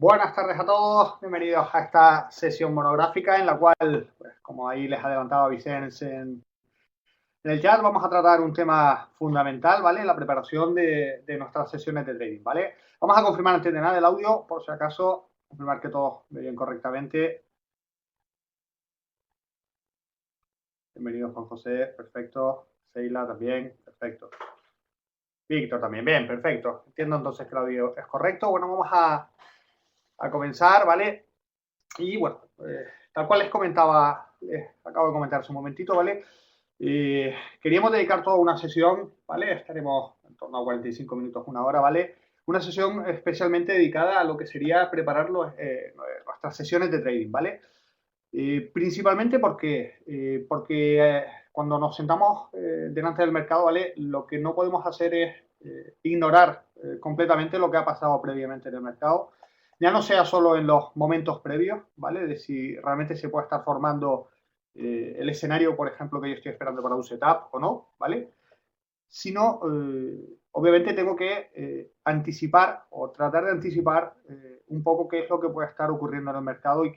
Buenas tardes a todos, bienvenidos a esta sesión monográfica en la cual, pues, como ahí les adelantaba Vicente en el chat, vamos a tratar un tema fundamental, ¿vale? La preparación de nuestras sesiones de trading, ¿vale? Vamos a confirmar antes de nada el audio, por si acaso, confirmar que todos vean correctamente. Bienvenido Juan José, perfecto. Seila también, perfecto. Víctor también, bien, perfecto. Entiendo entonces que el audio es correcto. Bueno, vamos a comenzar, ¿vale? Y bueno, tal cual les comentaba, les acabo de comentar hace un momentito, ¿vale? Queríamos dedicar toda una sesión, ¿vale? Estaremos en torno a 45 minutos, una hora, ¿vale? Una sesión especialmente dedicada a lo que sería preparar nuestras sesiones de trading, ¿vale? Principalmente porque cuando nos sentamos delante del mercado, ¿vale? Lo que no podemos hacer es ignorar completamente lo que ha pasado previamente en el mercado, ya no sea solo en los momentos previos, ¿vale? De si realmente se puede estar formando el escenario, por ejemplo, que yo estoy esperando para un setup o no, ¿vale? Sino, obviamente, tengo que anticipar o tratar de anticipar un poco qué es lo que puede estar ocurriendo en el mercado y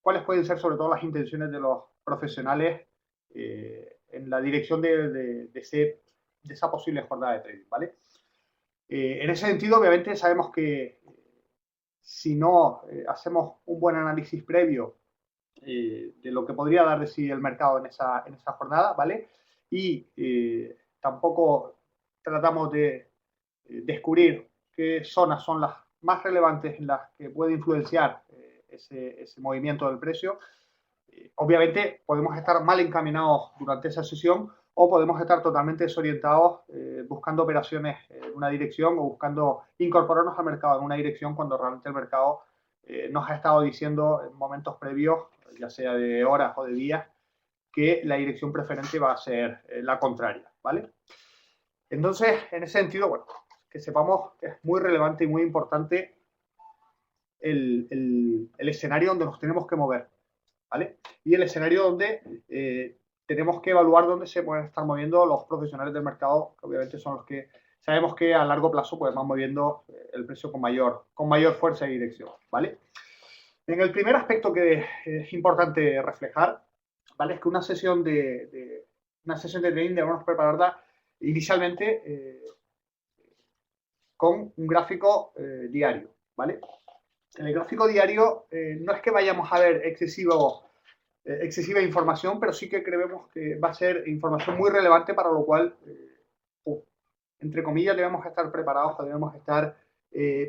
cuáles pueden ser sobre todo las intenciones de los profesionales en la dirección de esa posible jornada de trading, ¿vale? En ese sentido, obviamente, sabemos que si no hacemos un buen análisis previo de lo que podría dar de sí el mercado en esa jornada, ¿vale? Y tampoco tratamos de descubrir qué zonas son las más relevantes en las que puede influenciar ese movimiento del precio. Obviamente podemos estar mal encaminados durante esa sesión o podemos estar totalmente desorientados buscando operaciones en una dirección o buscando incorporarnos al mercado en una dirección cuando realmente el mercado nos ha estado diciendo en momentos previos, ya sea de horas o de días, que la dirección preferente va a ser la contraria, ¿vale? Entonces, en ese sentido, bueno, que sepamos que es muy relevante y muy importante el escenario donde nos tenemos que mover, ¿vale? Y el escenario donde tenemos que evaluar dónde se pueden estar moviendo los profesionales del mercado, que obviamente son los que sabemos que a largo plazo pues, van moviendo el precio con mayor fuerza y dirección, ¿vale? En el primer aspecto que es importante reflejar, ¿vale? Es que una sesión de trading debemos prepararla inicialmente con un gráfico diario, ¿vale? En el gráfico diario no es que vayamos a ver excesiva información, pero sí que creemos que va a ser información muy relevante para lo cual, entre comillas, debemos estar preparados o debemos estar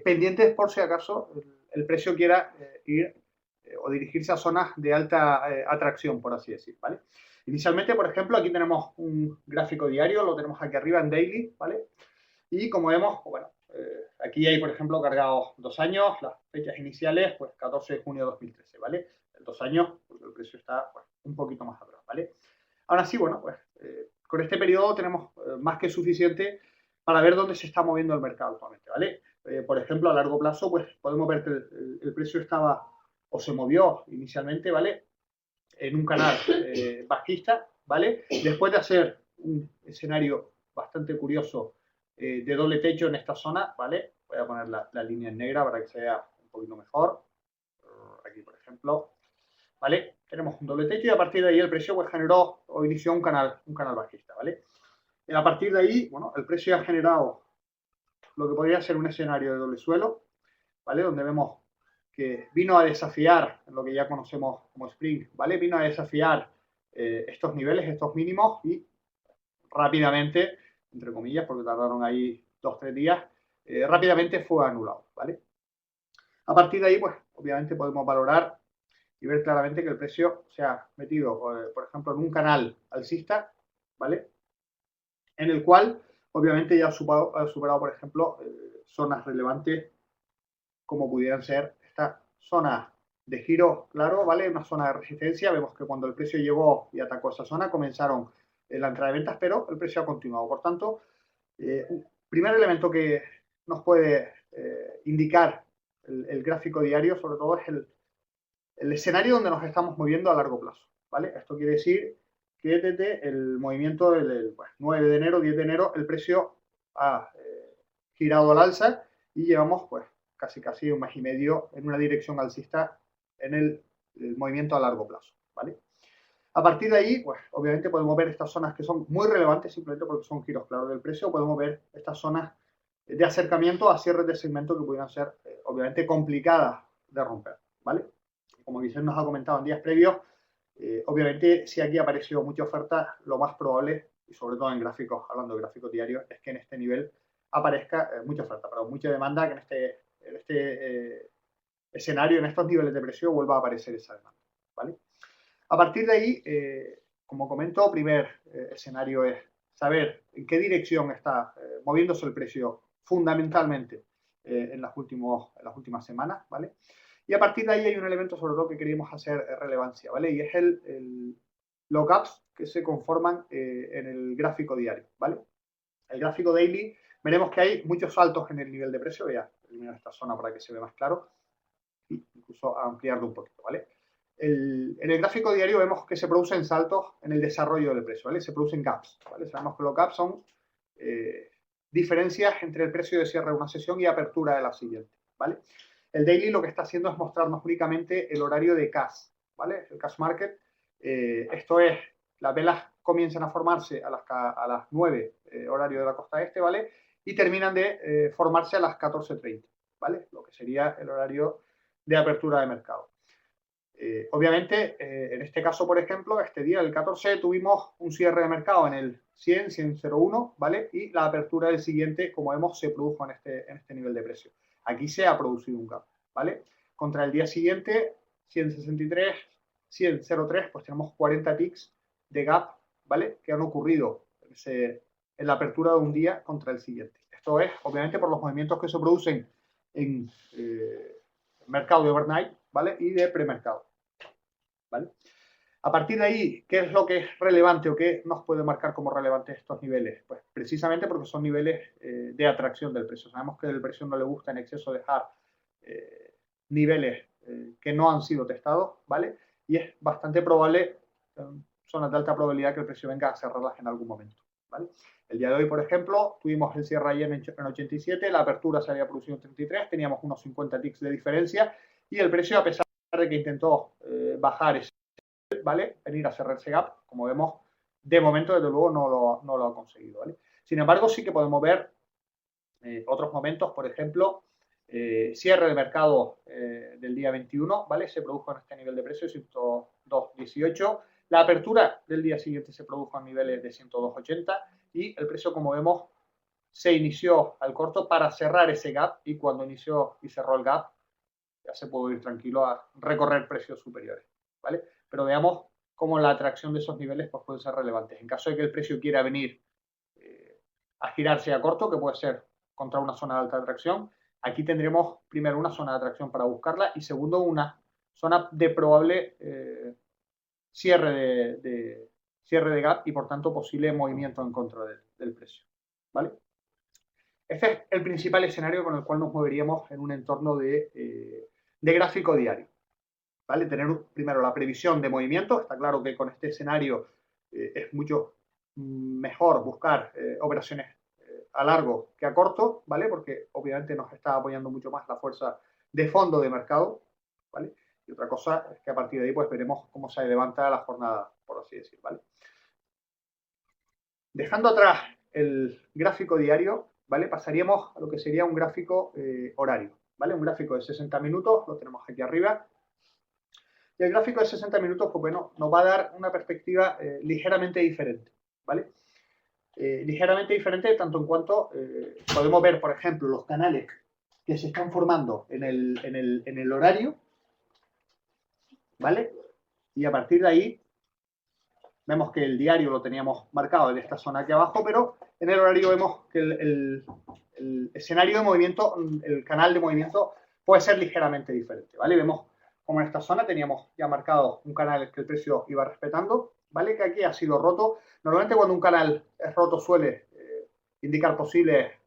pendientes por si acaso el precio quiera ir o dirigirse a zonas de alta atracción, por así decir, ¿vale? Inicialmente, por ejemplo, aquí tenemos un gráfico diario, lo tenemos aquí arriba en daily, ¿vale? Y como vemos, bueno, aquí hay, por ejemplo, cargados 2 años, las fechas iniciales, pues 14 de junio de 2013, ¿vale? El 2 años, porque el precio está pues, un poquito más atrás, ¿vale? Ahora sí, bueno, pues con este periodo tenemos más que suficiente para ver dónde se está moviendo el mercado actualmente, ¿vale? Por ejemplo, a largo plazo, pues podemos ver que el precio estaba o se movió inicialmente, ¿vale? En un canal bajista, ¿vale? Después de hacer un escenario bastante curioso de doble techo en esta zona, ¿vale? Voy a poner la línea en negra para que se vea un poquito mejor. Aquí, por ejemplo, ¿vale? Tenemos un doble techo y a partir de ahí el precio pues, generó o inició un canal bajista, ¿vale? Y a partir de ahí, bueno, el precio ha generado lo que podría ser un escenario de doble suelo, ¿vale? Donde vemos que vino a desafiar lo que ya conocemos como Spring, ¿vale? Vino a desafiar estos niveles, estos mínimos y rápidamente, entre comillas, porque tardaron ahí 2 o 3 días, rápidamente fue anulado, ¿vale? A partir de ahí, pues, obviamente podemos valorar y ver claramente que el precio se ha metido, por ejemplo, en un canal alcista, ¿vale? En el cual, obviamente, ya ha superado por ejemplo, zonas relevantes como pudieran ser esta zona de giro claro, ¿vale? Una zona de resistencia. Vemos que cuando el precio llegó y atacó esa zona, comenzaron la entrada de ventas, pero el precio ha continuado. Por tanto, un primer elemento que nos puede indicar el gráfico diario, sobre todo, es el escenario donde nos estamos moviendo a largo plazo, ¿vale? Esto quiere decir que desde el movimiento del 9 de enero, 10 de enero, el precio ha girado al alza y llevamos, pues, casi un mes y medio en una dirección alcista en el movimiento a largo plazo, ¿vale? A partir de ahí, pues obviamente podemos ver estas zonas que son muy relevantes simplemente porque son giros claros del precio, podemos ver estas zonas de acercamiento a cierres de segmento que pudieran ser obviamente complicadas de romper, ¿vale? Como Guillermo nos ha comentado en días previos, obviamente si aquí apareció mucha oferta, lo más probable, y sobre todo en gráficos, hablando de gráficos diarios, es que en este nivel aparezca mucha oferta, pero mucha demanda, que en este escenario, en estos niveles de precio, vuelva a aparecer esa demanda, ¿vale? A partir de ahí, como comento, primer escenario es saber en qué dirección está moviéndose el precio fundamentalmente en las últimas semanas, ¿vale? Y a partir de ahí hay un elemento sobre todo que queríamos hacer relevancia, ¿vale? Y es el lookups que se conforman en el gráfico diario, ¿vale? El gráfico daily, veremos que hay muchos saltos en el nivel de precio, voy a eliminar esta zona para que se vea más claro, y incluso ampliarlo un poquito, ¿vale? En el gráfico diario vemos que se producen saltos en el desarrollo del precio, ¿vale? Se producen gaps, ¿vale? Sabemos que los gaps son diferencias entre el precio de cierre de una sesión y apertura de la siguiente, ¿vale? El daily lo que está haciendo es mostrarnos únicamente el horario de cash, ¿vale? El cash market, esto es, las velas comienzan a formarse a las 9 horario de la costa este, ¿vale? Y terminan de formarse a las 14:30, ¿vale? Lo que sería el horario de apertura de mercado. Obviamente, en este caso, por ejemplo, este día, el 14, tuvimos un cierre de mercado en el 100, 100.01, ¿vale? Y la apertura del siguiente, como vemos, se produjo en este nivel de precio. Aquí se ha producido un gap, ¿vale? Contra el día siguiente, 163, 100.03, pues tenemos 40 ticks de gap, ¿vale? Que han ocurrido en la apertura de un día contra el siguiente. Esto es, obviamente, por los movimientos que se producen en mercado de overnight, ¿vale? Y de premercado, ¿vale? A partir de ahí, ¿qué es lo que es relevante o qué nos puede marcar como relevante estos niveles? Pues precisamente porque son niveles de atracción del precio. Sabemos que el precio no le gusta en exceso dejar niveles que no han sido testados, ¿vale? Y es bastante probable, zonas de alta probabilidad que el precio venga a cerrarlas en algún momento, ¿vale? El día de hoy, por ejemplo, tuvimos el cierre ayer en 87, la apertura se había producido en 33, teníamos unos 50 ticks de diferencia y el precio, a pesar de que intentó bajar ese, ¿vale? Venir a cerrar ese gap, como vemos, de momento, desde luego, no lo ha conseguido, ¿vale? Sin embargo, sí que podemos ver otros momentos, por ejemplo, cierre de mercado del día 21, ¿vale? Se produjo en este nivel de precio, 102.18. La apertura del día siguiente se produjo a niveles de 102.80 y el precio, como vemos, se inició al corto para cerrar ese gap y cuando inició y cerró el gap, ya se pudo ir tranquilo a recorrer precios superiores, ¿vale? Pero veamos cómo la atracción de esos niveles pues, puede ser relevante. En caso de que el precio quiera venir a girarse a corto, que puede ser contra una zona de alta atracción, aquí tendremos primero una zona de atracción para buscarla y segundo una zona de probable cierre de gap y por tanto posible movimiento en contra del precio, ¿vale? Este es el principal escenario con el cual nos moveríamos en un entorno de gráfico diario, ¿vale? Tener primero la previsión de movimiento, está claro que con este escenario es mucho mejor buscar operaciones a largo que a corto, ¿vale? Porque obviamente nos está apoyando mucho más la fuerza de fondo de mercado, ¿vale? Y otra cosa es que a partir de ahí pues veremos cómo se levanta la jornada, por así decir, ¿vale? Dejando atrás el gráfico diario, ¿vale? Pasaríamos a lo que sería un gráfico horario, ¿vale? Un gráfico de 60 minutos, lo tenemos aquí arriba. Y el gráfico de 60 minutos, pues bueno, nos va a dar una perspectiva ligeramente diferente, ¿vale? Ligeramente diferente tanto en cuanto podemos ver, por ejemplo, los canales que se están formando en el horario, ¿vale? Y a partir de ahí vemos que el diario lo teníamos marcado en esta zona aquí abajo, pero en el horario vemos que el escenario de movimiento, el canal de movimiento puede ser ligeramente diferente, ¿vale? Vemos como en esta zona teníamos ya marcado un canal que el precio iba respetando, ¿vale? Que aquí ha sido roto. Normalmente cuando un canal es roto suele indicar posible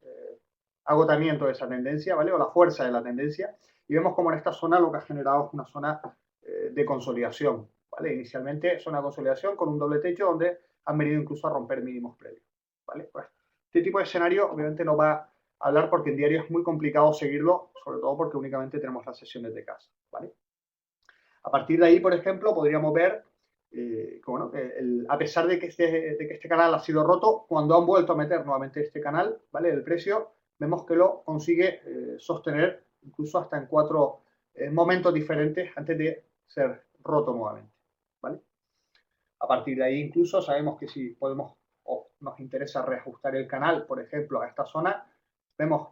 agotamiento de esa tendencia, ¿vale? O la fuerza de la tendencia. Y vemos como en esta zona lo que ha generado es una zona de consolidación, ¿vale? Inicialmente zona de consolidación con un doble techo donde han venido incluso a romper mínimos previos, ¿vale? Pues este tipo de escenario obviamente nos va hablar porque en diario es muy complicado seguirlo, sobre todo porque únicamente tenemos las sesiones de casa, ¿vale? A partir de ahí, por ejemplo, podríamos ver bueno, que a pesar de que este canal ha sido roto, cuando han vuelto a meter nuevamente este canal, ¿vale? El precio, vemos que lo consigue sostener incluso hasta en 4 momentos diferentes antes de ser roto nuevamente, ¿vale? A partir de ahí incluso sabemos que si podemos o nos interesa reajustar el canal, por ejemplo, a esta zona, vemos,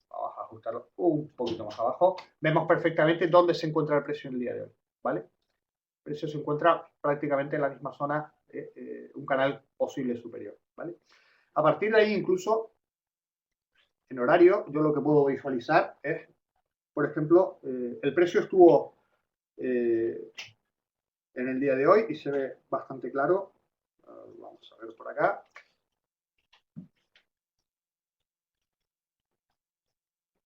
vamos a ajustarlo un poquito más abajo, vemos perfectamente dónde se encuentra el precio en el día de hoy, ¿vale? El precio se encuentra prácticamente en la misma zona de un canal posible superior, ¿vale? A partir de ahí incluso en horario, yo lo que puedo visualizar es, por ejemplo, el precio estuvo en el día de hoy y se ve bastante claro. Vamos a ver por acá.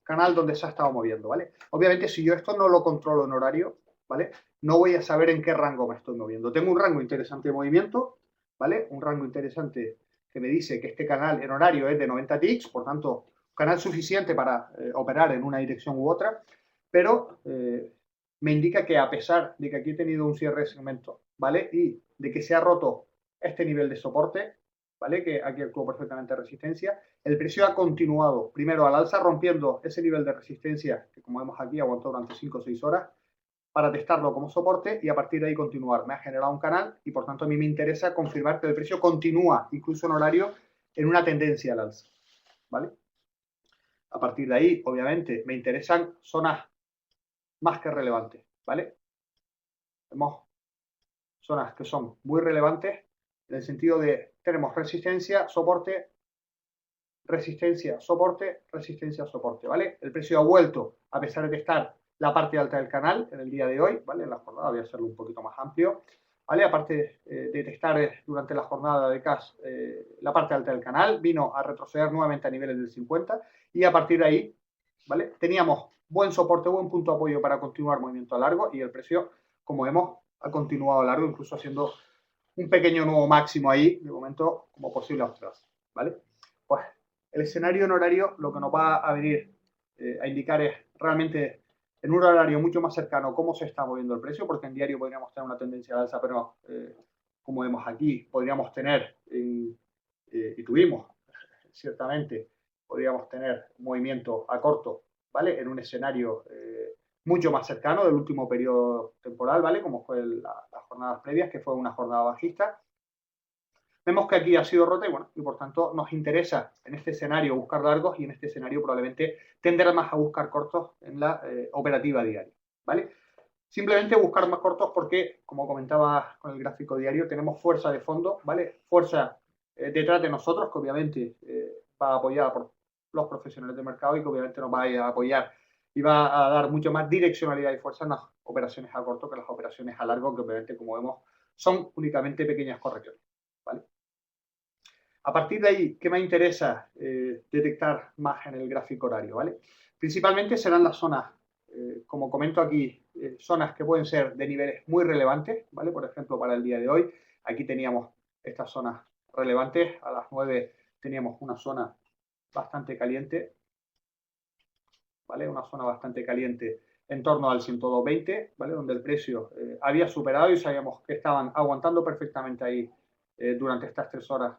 Canal donde se ha estado moviendo, ¿vale? Obviamente, si yo esto no lo controlo en horario, ¿vale? No voy a saber en qué rango me estoy moviendo. Tengo un rango interesante de movimiento, ¿vale? Un rango interesante que me dice que este canal en horario es de 90 ticks, por tanto, canal suficiente para operar en una dirección u otra, pero me indica que a pesar de que aquí he tenido un cierre de segmento, ¿vale? Y de que se ha roto este nivel de soporte, ¿vale? Que aquí actuó perfectamente resistencia, el precio ha continuado primero al alza rompiendo ese nivel de resistencia que como vemos aquí aguantó durante 5 o 6 horas para testarlo como soporte y a partir de ahí continuar. Me ha generado un canal y por tanto a mí me interesa confirmar que el precio continúa incluso en horario en una tendencia al alza, ¿vale? A partir de ahí, obviamente, me interesan zonas más que relevantes, ¿vale? Vemos zonas que son muy relevantes en el sentido de tenemos resistencia, soporte, resistencia, soporte, resistencia, soporte, ¿vale? El precio ha vuelto, a pesar de estar la parte alta del canal en el día de hoy, ¿vale? En la jornada voy a hacerlo un poquito más amplio, ¿vale? Aparte de testar durante la jornada de cash la parte alta del canal, vino a retroceder nuevamente a niveles del 50 y a partir de ahí, ¿vale? Teníamos buen soporte, buen punto de apoyo para continuar movimiento a largo y el precio, como vemos, ha continuado a largo, incluso haciendo un pequeño nuevo máximo ahí, de momento, como posible observación, ¿vale? Pues el escenario en horario lo que nos va a venir a indicar es realmente en un horario mucho más cercano cómo se está moviendo el precio, porque en diario podríamos tener una tendencia de alza, pero como vemos aquí, podríamos tener, y tuvimos ciertamente, podríamos tener un movimiento a corto, ¿vale? En un escenario mucho más cercano del último periodo temporal, ¿vale? Como fue las jornadas previas, que fue una jornada bajista. Vemos que aquí ha sido rota y, bueno, y por tanto nos interesa en este escenario buscar largos y en este escenario probablemente tender más a buscar cortos en la operativa diaria, ¿vale? Simplemente buscar más cortos porque, como comentaba con el gráfico diario, tenemos fuerza de fondo, ¿vale? Fuerza detrás de nosotros, que obviamente va apoyada por los profesionales de mercado y que obviamente nos va a apoyar y va a dar mucho más direccionalidad y fuerza en las operaciones a corto que las operaciones a largo, que obviamente, como vemos, son únicamente pequeñas correcciones, ¿vale? A partir de ahí, ¿qué me interesa detectar más en el gráfico horario? ¿Vale? Principalmente serán las zonas, como comento aquí, zonas que pueden ser de niveles muy relevantes, ¿vale? Por ejemplo, para el día de hoy, aquí teníamos estas zonas relevantes, a las 9 teníamos una zona bastante caliente, ¿vale? Una zona bastante caliente en torno al 102.20, ¿vale? Donde el precio había superado y sabíamos que estaban aguantando perfectamente ahí durante estas 3 horas,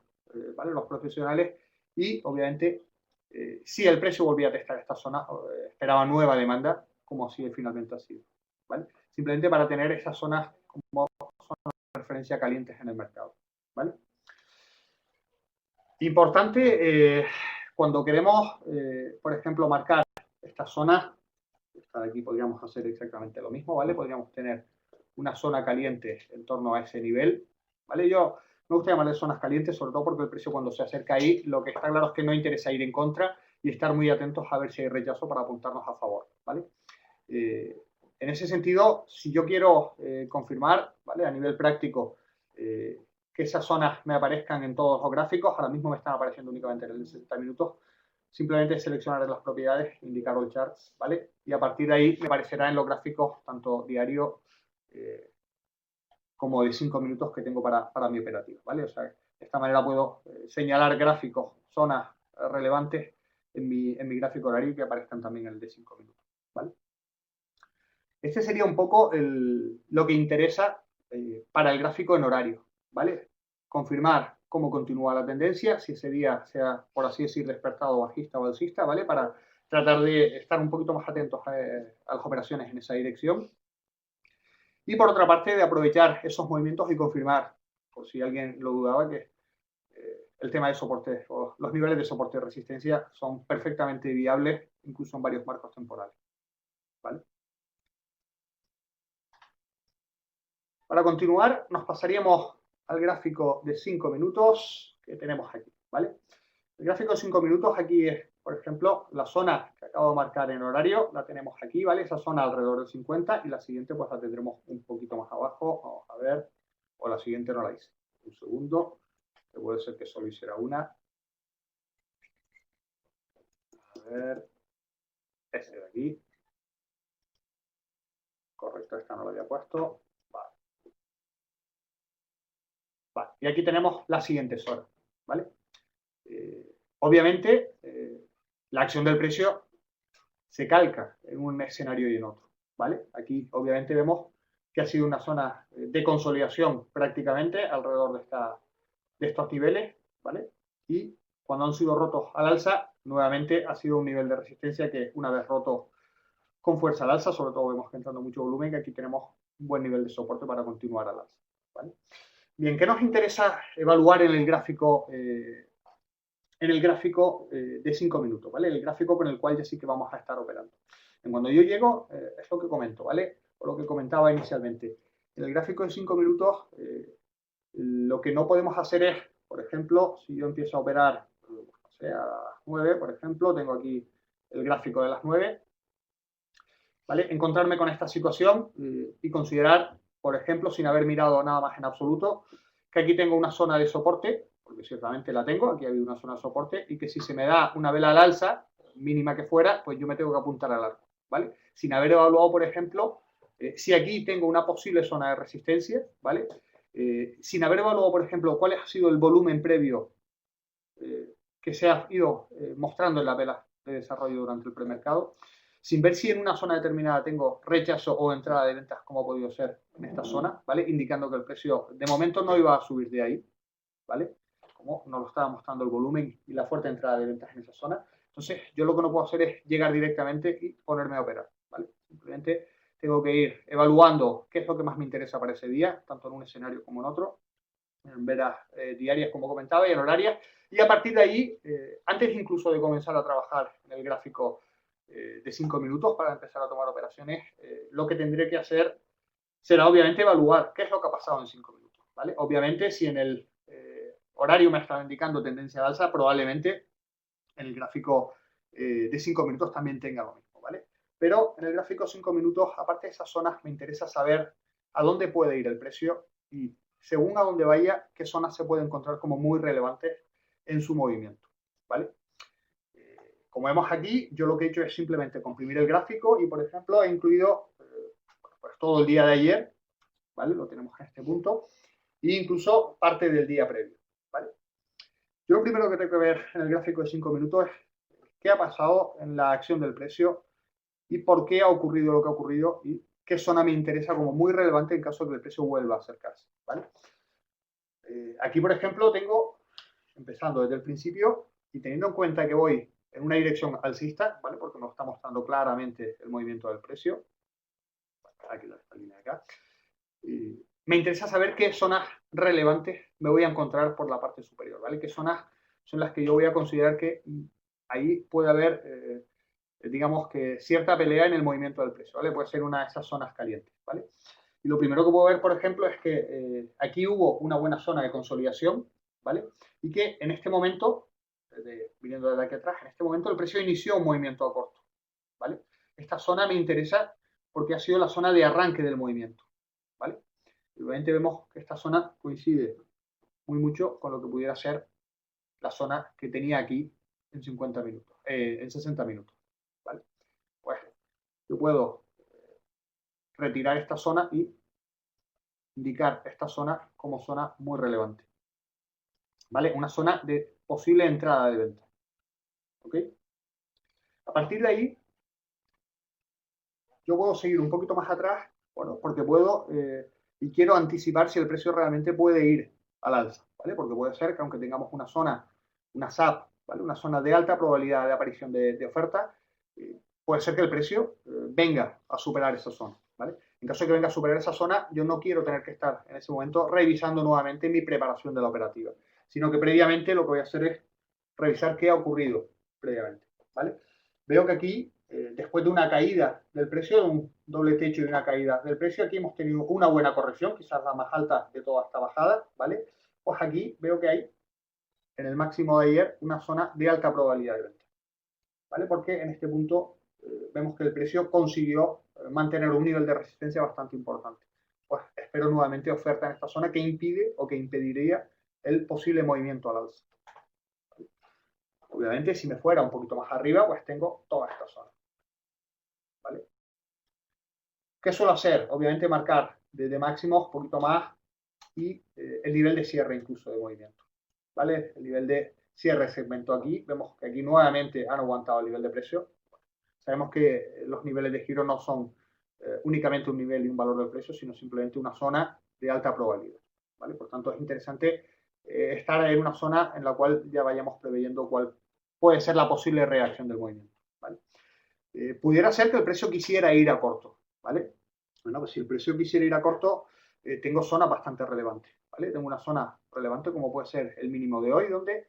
¿vale? Los profesionales y obviamente si el precio volvía a testar esta zona, esperaba nueva demanda, como así finalmente ha sido, ¿vale? Simplemente para tener esas zonas como zonas de referencia calientes en el mercado, ¿vale? Importante cuando queremos, por ejemplo, marcar estas zonas. Aquí podríamos hacer exactamente lo mismo, ¿vale? Podríamos tener una zona caliente en torno a ese nivel, ¿vale? Yo me gusta llamarle zonas calientes, sobre todo porque el precio cuando se acerca ahí, lo que está claro es que no interesa ir en contra y estar muy atentos a ver si hay rechazo para apuntarnos a favor, ¿vale? En ese sentido, si yo quiero confirmar, ¿vale? A nivel práctico, que esas zonas me aparezcan en todos los gráficos, ahora mismo me están apareciendo únicamente en el de 60 minutos, simplemente seleccionar las propiedades, indicar all charts, ¿vale? Y a partir de ahí me aparecerá en los gráficos tanto diario como de 5 minutos que tengo para mi operativo, ¿vale? O sea, de esta manera puedo señalar gráficos, zonas relevantes en mi gráfico horario y que aparezcan también en el de 5 minutos, ¿vale? Este sería un poco lo que interesa para el gráfico en horario, ¿vale? Confirmar cómo continúa la tendencia, si ese día sea, por así decir, despertado bajista o alcista, ¿vale? Para tratar de estar un poquito más atentos a las operaciones en esa dirección. Y por otra parte, de aprovechar esos movimientos y confirmar, por si alguien lo dudaba, que el tema de soporte o los niveles de soporte y resistencia son perfectamente viables, incluso en varios marcos temporales, ¿vale? Para continuar, nos pasaríamos al gráfico de 5 minutos que tenemos aquí, ¿vale? El gráfico de 5 minutos aquí es, por ejemplo, la zona que acabo de marcar en horario, la tenemos aquí, ¿vale? Esa zona alrededor del 50 y la siguiente pues la tendremos un poquito más abajo, vamos a ver, o la siguiente no la hice. Un segundo, que puede ser que solo hiciera una. A ver, este de aquí. Correcto, esta no la había puesto. Vale. Vale. Y aquí tenemos la siguiente zona, ¿vale? Obviamente, la acción del precio se calca en un escenario y en otro, ¿vale? Aquí, obviamente, vemos que ha sido una zona de consolidación prácticamente alrededor de estos niveles, ¿vale? Y cuando han sido rotos al alza, nuevamente ha sido un nivel de resistencia que, una vez roto con fuerza al alza, sobre todo vemos que entrando mucho volumen, que aquí tenemos un buen nivel de soporte para continuar al alza, ¿vale? Bien, ¿qué nos interesa evaluar en el gráfico de 5 minutos, ¿vale? El gráfico con el cual ya sí que vamos a estar operando. En cuando yo llego, es lo que comento, ¿vale? O lo que comentaba inicialmente. En el gráfico de 5 minutos, lo que no podemos hacer es, por ejemplo, si yo empiezo a operar, o sea, a las 9, por ejemplo, tengo aquí el gráfico de las 9, ¿vale? Encontrarme con esta situación y considerar, por ejemplo, sin haber mirado nada más en absoluto, que aquí tengo una zona de soporte, porque ciertamente la tengo, aquí ha habido una zona de soporte, y que si se me da una vela al alza, mínima que fuera, pues yo me tengo que apuntar al arco, ¿vale? Sin haber evaluado, por ejemplo, si aquí tengo una posible zona de resistencia, ¿vale? Sin haber evaluado, por ejemplo, cuál ha sido el volumen previo que se ha ido mostrando en la vela de desarrollo durante el premercado, sin ver si en una zona determinada tengo rechazo o entrada de ventas, como ha podido ser en esta zona, ¿vale? Indicando que el precio de momento no iba a subir de ahí, ¿vale? Como nos lo estaba mostrando el volumen y la fuerte entrada de ventas en esa zona. Entonces, yo lo que no puedo hacer es llegar directamente y ponerme a operar, ¿vale? Simplemente tengo que ir evaluando qué es lo que más me interesa para ese día, tanto en un escenario como en otro, en veras diarias, como comentaba, y en horarias. Y a partir de ahí, antes incluso de comenzar a trabajar en el gráfico de 5 minutos para empezar a tomar operaciones, lo que tendré que hacer será obviamente evaluar qué es lo que ha pasado en 5 minutos, ¿vale? Obviamente, si en el horario me está indicando tendencia de alza, probablemente en el gráfico de 5 minutos también tenga lo mismo, ¿vale? Pero en el gráfico 5 minutos, aparte de esas zonas, me interesa saber a dónde puede ir el precio y según a dónde vaya, qué zonas se puede encontrar como muy relevantes en su movimiento, ¿vale? Como vemos aquí, yo lo que he hecho es simplemente comprimir el gráfico y, por ejemplo, he incluido pues, todo el día de ayer, ¿vale? Lo tenemos en este punto, e incluso parte del día previo, ¿vale? Yo lo primero que tengo que ver en el gráfico de 5 minutos es qué ha pasado en la acción del precio y por qué ha ocurrido lo que ha ocurrido y qué zona me interesa como muy relevante en caso de que el precio vuelva a acercarse, ¿vale? Aquí, por ejemplo, tengo, empezando desde el principio y teniendo en cuenta que voy en una dirección alcista, ¿vale? Porque nos está mostrando claramente el movimiento del precio. Aquí esta línea de acá. Me interesa saber qué zonas relevantes me voy a encontrar por la parte superior, ¿vale? Qué zonas son las que yo voy a considerar que ahí puede haber, digamos que cierta pelea en el movimiento del precio, ¿vale? Puede ser una de esas zonas calientes, ¿vale? Y lo primero que puedo ver, por ejemplo, es que aquí hubo una buena zona de consolidación, ¿vale? Y que en este momento, viniendo desde aquí atrás, en este momento el precio inició un movimiento a corto, ¿vale? Esta zona me interesa porque ha sido la zona de arranque del movimiento, ¿vale? Y obviamente vemos que esta zona coincide muy mucho con lo que pudiera ser la zona que tenía aquí en 50 minutos, en 60 minutos, ¿vale? Pues yo puedo retirar esta zona y indicar esta zona como zona muy relevante, ¿vale? Una zona de posible entrada de venta, ¿ok? A partir de ahí, yo puedo seguir un poquito más atrás, bueno, porque puedo y quiero anticipar si el precio realmente puede ir al alza, ¿vale? Porque puede ser que aunque tengamos una zona, una SAP, ¿vale? Una zona de alta probabilidad de aparición de oferta, puede ser que el precio venga a superar esa zona, ¿vale? En caso de que venga a superar esa zona, yo no quiero tener que estar en ese momento revisando nuevamente mi preparación de la operativa, sino que previamente lo que voy a hacer es revisar qué ha ocurrido previamente, ¿vale? Veo que aquí, después de una caída del precio, de un doble techo y una caída del precio, aquí hemos tenido una buena corrección, quizás la más alta de toda esta bajada, ¿vale? Pues aquí veo que hay, en el máximo de ayer, una zona de alta probabilidad de venta, ¿vale? Porque en este punto vemos que el precio consiguió mantener un nivel de resistencia bastante importante. Pues espero nuevamente oferta en esta zona que impide o que impediría el posible movimiento al alza. Obviamente, si me fuera un poquito más arriba, pues tengo toda esta zona, ¿vale? ¿Qué suelo hacer? Obviamente marcar desde máximos un poquito más y el nivel de cierre incluso de movimiento, ¿vale? El nivel de cierre segmento aquí, vemos que aquí nuevamente han aguantado el nivel de precio. Sabemos que los niveles de giro no son únicamente un nivel y un valor del precio, sino simplemente una zona de alta probabilidad, ¿vale? Por tanto, es interesante estar en una zona en la cual ya vayamos preveyendo cuál puede ser la posible reacción del movimiento, ¿vale? Pudiera ser que el precio quisiera ir a corto, ¿vale? Bueno, pues si el precio quisiera ir a corto, tengo zonas bastante relevantes, ¿vale? Tengo una zona relevante como puede ser el mínimo de hoy, donde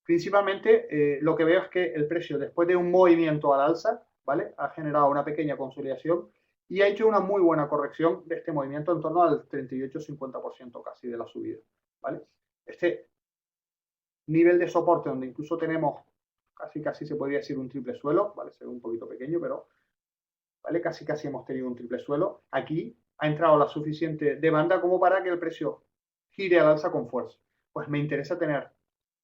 principalmente lo que veo es que el precio, después de un movimiento al alza, ¿vale? Ha generado una pequeña consolidación y ha hecho una muy buena corrección de este movimiento en torno al 38-50% casi de la subida, ¿vale? Este nivel de soporte donde incluso tenemos casi se podría decir un triple suelo, ¿vale? Se ve un poquito pequeño, pero ¿vale? Casi hemos tenido un triple suelo. Aquí ha entrado la suficiente demanda como para que el precio gire al alza con fuerza. Pues me interesa tener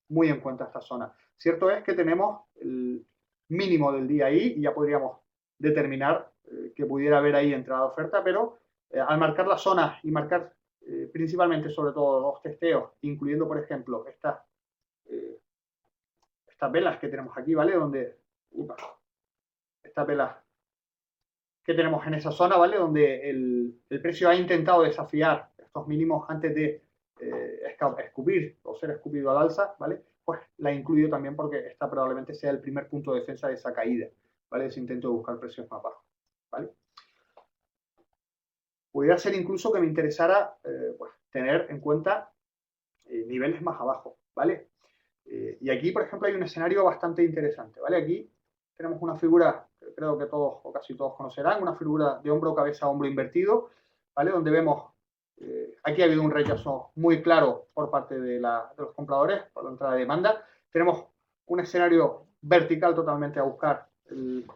muy en cuenta esta zona. Cierto es que tenemos el mínimo del día ahí y ya podríamos determinar que pudiera haber ahí entrada de oferta, pero al marcar la zona y marcar principalmente sobre todo los testeos, incluyendo por ejemplo estas velas que tenemos aquí, ¿vale? Donde estas velas que tenemos en esa zona, ¿vale? Donde el precio ha intentado desafiar estos mínimos antes de escupir o ser escupido al alza, ¿vale? Pues la incluyo también porque esta probablemente sea el primer punto de defensa de esa caída, ¿vale? Ese intento de buscar precios más bajos, ¿vale? Pudiera ser incluso que me interesara pues, tener en cuenta niveles más abajo, ¿vale? Y aquí, por ejemplo, hay un escenario bastante interesante, ¿vale? Aquí tenemos una figura que creo que todos o casi todos conocerán, una figura de hombro, cabeza, hombro invertido, ¿vale? Donde vemos, aquí ha habido un rechazo muy claro por parte de los compradores por la entrada de demanda. Tenemos un escenario vertical totalmente a buscar el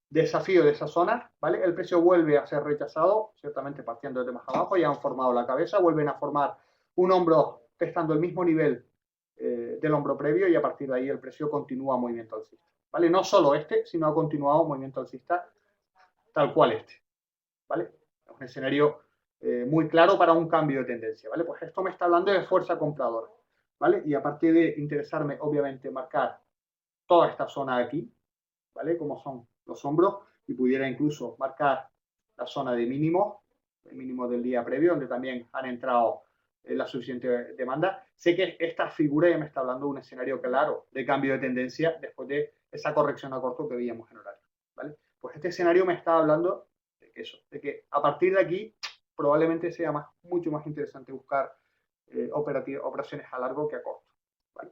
desafío de esa zona, ¿vale? El precio vuelve a ser rechazado, ciertamente partiendo desde más abajo, ya han formado la cabeza, vuelven a formar un hombro testando el mismo nivel del hombro previo y a partir de ahí el precio continúa movimiento alcista, ¿vale? No solo este, sino ha continuado movimiento alcista tal cual este, ¿vale? Es un escenario muy claro para un cambio de tendencia, ¿vale? Pues esto me está hablando de fuerza compradora, ¿vale? Y a partir de interesarme, obviamente, marcar toda esta zona de aquí, ¿vale? Como son los hombros y pudiera incluso marcar la zona de mínimo, el mínimo del día previo, donde también han entrado la suficiente demanda. Sé que esta figura ya me está hablando de un escenario claro de cambio de tendencia después de esa corrección a corto que veíamos en horario, ¿vale? Pues este escenario me está hablando de que eso, de que a partir de aquí probablemente sea mucho más interesante buscar operaciones a largo que a corto, ¿vale?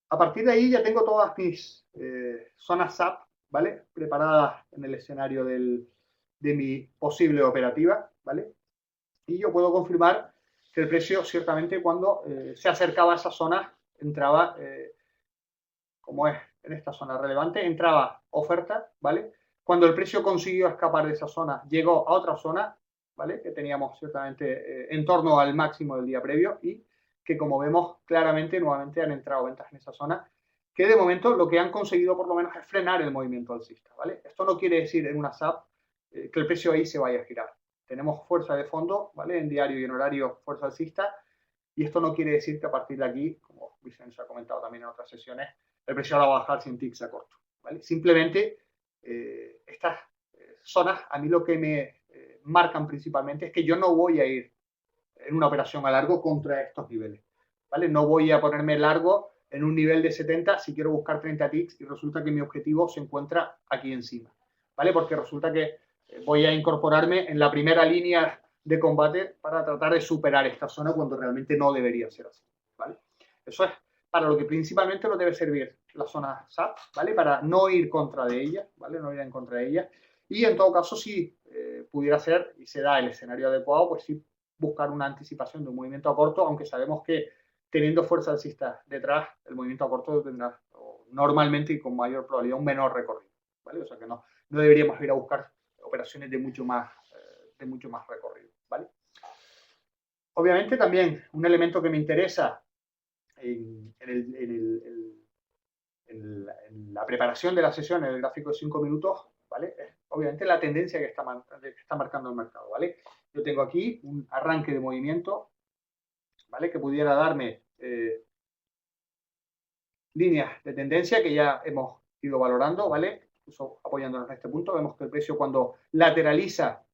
A partir de ahí ya tengo todas mis zonas SAP, ¿vale? Preparadas en el escenario de mi posible operativa, ¿vale? Y yo puedo confirmar que el precio ciertamente cuando se acercaba a esa zona entraba, como es en esta zona relevante, entraba oferta, ¿vale? Cuando el precio consiguió escapar de esa zona, llegó a otra zona, ¿vale? Que teníamos ciertamente en torno al máximo del día previo y que como vemos claramente nuevamente han entrado ventas en esa zona, que de momento lo que han conseguido por lo menos es frenar el movimiento alcista, ¿vale? Esto no quiere decir en una SAP que el precio ahí se vaya a girar. Tenemos fuerza de fondo, ¿vale? En diario y en horario fuerza alcista y esto no quiere decir que a partir de aquí, como Vicente ha comentado también en otras sesiones, el precio va a bajar sin ticks a corto, ¿vale? Simplemente estas zonas a mí lo que me marcan principalmente es que yo no voy a ir en una operación a largo contra estos niveles, ¿vale? No voy a ponerme largo en un nivel de 70 si quiero buscar 30 ticks y resulta que mi objetivo se encuentra aquí encima, ¿vale? Porque resulta que voy a incorporarme en la primera línea de combate para tratar de superar esta zona cuando realmente no debería ser así, ¿vale? Eso es para lo que principalmente nos debe servir la zona SAT, ¿vale? Para no ir contra de ella, ¿vale? No ir en contra de ella. Y en todo caso, si pudiera ser y se da el escenario adecuado, pues sí buscar una anticipación de un movimiento a corto, aunque sabemos que teniendo fuerza alcista detrás, el movimiento a corto tendrá normalmente y con mayor probabilidad un menor recorrido, ¿vale? O sea que no deberíamos ir a buscar operaciones de mucho más recorrido, ¿vale? Obviamente también un elemento que me interesa en la preparación de la sesión, en el gráfico de 5 minutos, ¿vale? Es obviamente la tendencia que está marcando el mercado, ¿vale? Yo tengo aquí un arranque de movimiento, ¿vale? Que pudiera darme líneas de tendencia que ya hemos ido valorando, ¿vale? Incluso apoyándonos en este punto, vemos que el precio cuando lateraliza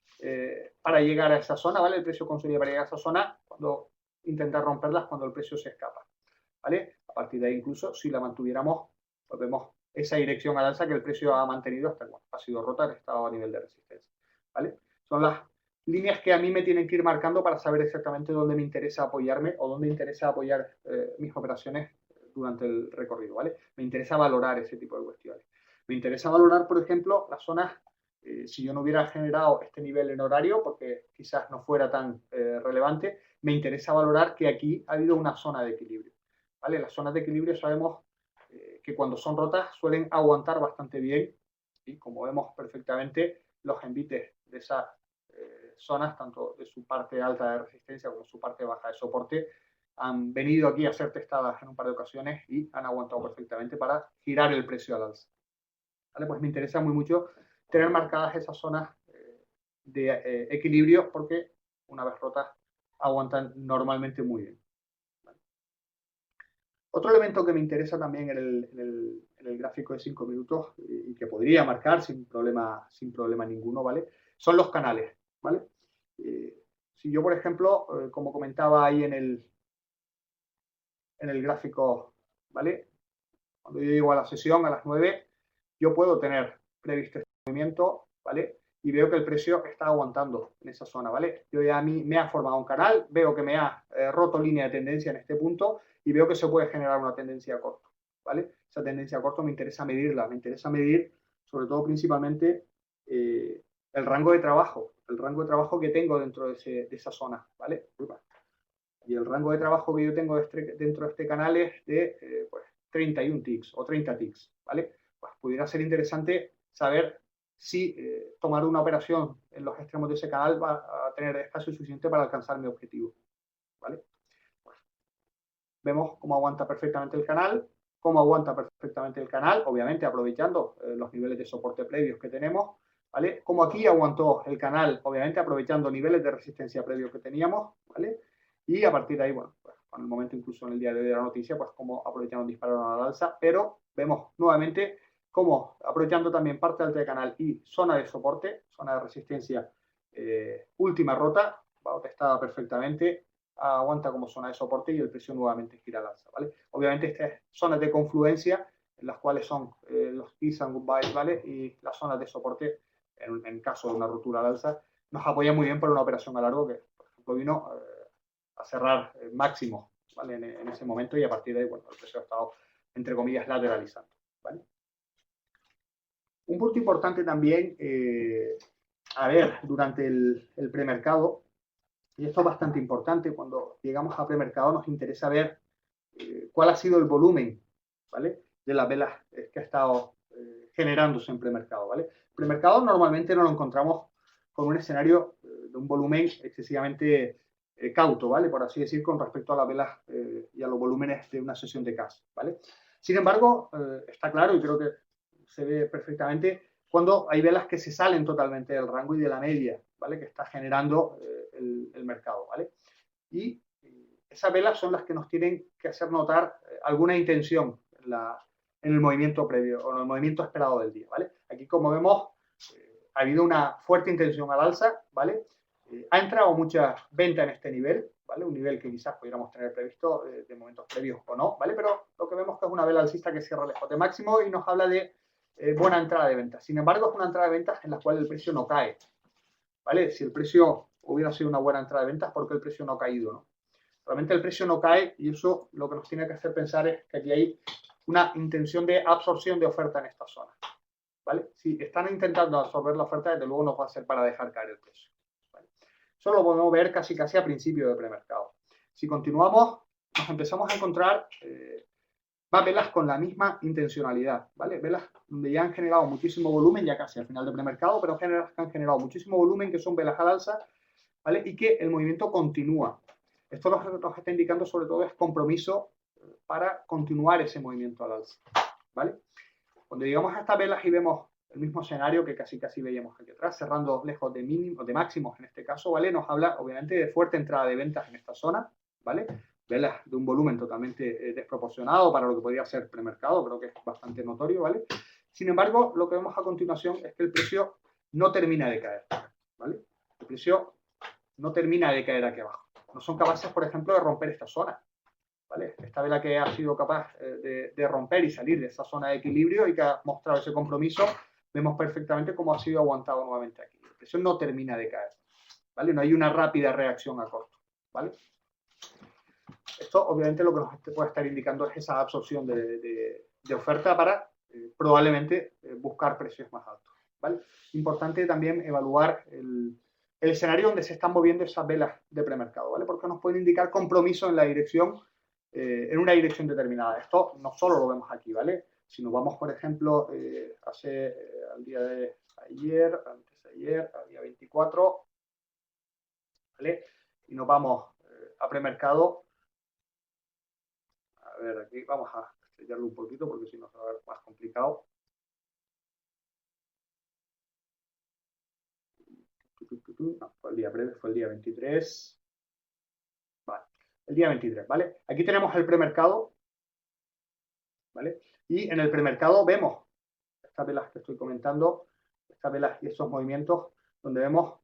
para llegar a esa zona, ¿vale? El precio consolida para llegar a esa zona, cuando intenta romperlas, cuando el precio se escapa, ¿vale? A partir de ahí incluso, si la mantuviéramos, pues vemos esa dirección al alza que el precio ha mantenido hasta cuando ha sido rota, ha estado a nivel de resistencia, ¿vale? Son las líneas que a mí me tienen que ir marcando para saber exactamente dónde me interesa apoyarme o dónde interesa apoyar mis operaciones durante el recorrido, ¿vale? Me interesa valorar ese tipo de cuestiones. Me interesa valorar, por ejemplo, las zonas, si yo no hubiera generado este nivel en horario, porque quizás no fuera tan relevante, me interesa valorar que aquí ha habido una zona de equilibrio, ¿vale? Las zonas de equilibrio sabemos que cuando son rotas suelen aguantar bastante bien y como vemos perfectamente, los envites de esas zonas, tanto de su parte alta de resistencia como su parte baja de soporte, han venido aquí a ser testadas en un par de ocasiones y han aguantado perfectamente para girar el precio al alza. ¿Vale? Pues me interesa muy mucho tener marcadas esas zonas de equilibrio porque una vez rotas aguantan normalmente muy bien. ¿Vale? Otro elemento que me interesa también en el gráfico de 5 minutos y que podría marcar sin problema ninguno, ¿vale? Son los canales, ¿vale? Si yo, por ejemplo, como comentaba ahí en el gráfico, ¿vale? Cuando yo llego a la sesión a las 9, yo puedo tener previsto este movimiento, ¿vale? Y veo que el precio está aguantando en esa zona, ¿vale? Yo ya a mí me ha formado un canal, veo que me ha roto línea de tendencia en este punto y veo que se puede generar una tendencia a corto, ¿vale? Esa tendencia a corto me interesa medirla, me interesa medir sobre todo principalmente el rango de trabajo que tengo dentro de esa zona, ¿vale? Y el rango de trabajo que yo tengo dentro de este canal es de pues, 31 ticks o 30 ticks, ¿vale? Pues pudiera ser interesante saber si tomar una operación en los extremos de ese canal va a tener espacio suficiente para alcanzar mi objetivo, ¿vale? Pues vemos cómo aguanta perfectamente el canal, obviamente aprovechando los niveles de soporte previos que tenemos, ¿vale? Como aquí aguantó el canal, obviamente aprovechando niveles de resistencia previos que teníamos, ¿vale? Y a partir de ahí, bueno, pues, con el momento incluso en el diario de la noticia, pues como aprovecharon dispararon a la alza, pero vemos nuevamente cómo aprovechando también parte alta de canal y zona de soporte, zona de resistencia última rota, va testada perfectamente, aguanta como zona de soporte y el precio nuevamente gira al alza, ¿vale? Obviamente estas zonas de confluencia, en las cuales son los kiss and goodbyes, ¿vale? Y las zonas de soporte, en caso de una ruptura al alza, nos apoya muy bien para una operación a largo que, por ejemplo, vino a cerrar máximo, ¿vale? En ese momento y a partir de ahí, bueno, el precio ha estado, entre comillas, lateralizando, ¿vale? Un punto importante también, a ver, durante el premercado, y esto es bastante importante, cuando llegamos a premercado nos interesa ver cuál ha sido el volumen, ¿vale? De las velas que ha estado generándose en premercado, ¿vale? Premercado normalmente no lo encontramos con un escenario de un volumen excesivamente cauto, ¿vale? Por así decir, con respecto a las velas y a los volúmenes de una sesión de cash, ¿vale? Sin embargo, está claro y creo que se ve perfectamente cuando hay velas que se salen totalmente del rango y de la media, ¿vale? Que está generando el mercado, ¿vale? Y esas velas son las que nos tienen que hacer notar alguna intención en el movimiento previo o en el movimiento esperado del día, ¿vale? Aquí, como vemos, ha habido una fuerte intención al alza, ¿vale? Ha entrado mucha venta en este nivel, ¿vale? Un nivel que quizás pudiéramos tener previsto de momentos previos o no, ¿vale? Pero lo que vemos que es una vela alcista que cierra lejos de máximo y nos habla de buena entrada de ventas. Sin embargo, es una entrada de ventas en la cual el precio no cae, ¿vale? Si el precio hubiera sido una buena entrada de ventas, ¿por qué el precio no ha caído, no? Realmente el precio no cae y eso lo que nos tiene que hacer pensar es que aquí hay una intención de absorción de oferta en esta zona, ¿vale? Si están intentando absorber la oferta, desde luego no va a ser para dejar caer el precio, ¿vale? Eso lo podemos ver casi a principio de premercado. Si continuamos, nos empezamos a encontrar más velas con la misma intencionalidad, ¿vale? Velas donde ya han generado muchísimo volumen, ya casi al final de premercado, pero han generado muchísimo volumen, que son velas al alza, ¿vale? Y que el movimiento continúa. Esto nos está indicando sobre todo es compromiso para continuar ese movimiento al alza, ¿vale? Cuando llegamos a estas velas y vemos el mismo escenario que casi veíamos aquí atrás, cerrando lejos de mínimos, de máximos en este caso, ¿vale? Nos habla obviamente de fuerte entrada de ventas en esta zona, ¿vale? Velas de un volumen totalmente desproporcionado para lo que podría ser premercado, creo que es bastante notorio, ¿vale? Sin embargo, lo que vemos a continuación es que el precio no termina de caer, ¿vale? El precio no termina de caer aquí abajo. No son capaces, por ejemplo, de romper esta zona, ¿vale? Esta vela que ha sido capaz de romper y salir de esa zona de equilibrio y que ha mostrado ese compromiso, vemos perfectamente cómo ha sido aguantado nuevamente aquí. El precio no termina de caer, ¿vale? No hay una rápida reacción a corto, ¿vale? Esto, obviamente, lo que nos puede estar indicando es esa absorción de oferta para probablemente buscar precios más altos, ¿vale? Importante también evaluar el escenario donde se están moviendo esas velas de premercado, ¿vale? Porque nos pueden indicar compromiso en la dirección, en una dirección determinada. Esto no solo lo vemos aquí, ¿vale? Si nos vamos, por ejemplo, al día de ayer, antes de ayer, al día 24, ¿vale? Y nos vamos a premercado. A ver, aquí vamos a estrellarlo un poquito porque si no se va a ver más complicado. No, fue el día breve, fue el día 23. Vale, el día 23, ¿vale? Aquí tenemos el premercado, ¿vale? Y en el premercado vemos estas velas que estoy comentando, estas velas y estos movimientos donde vemos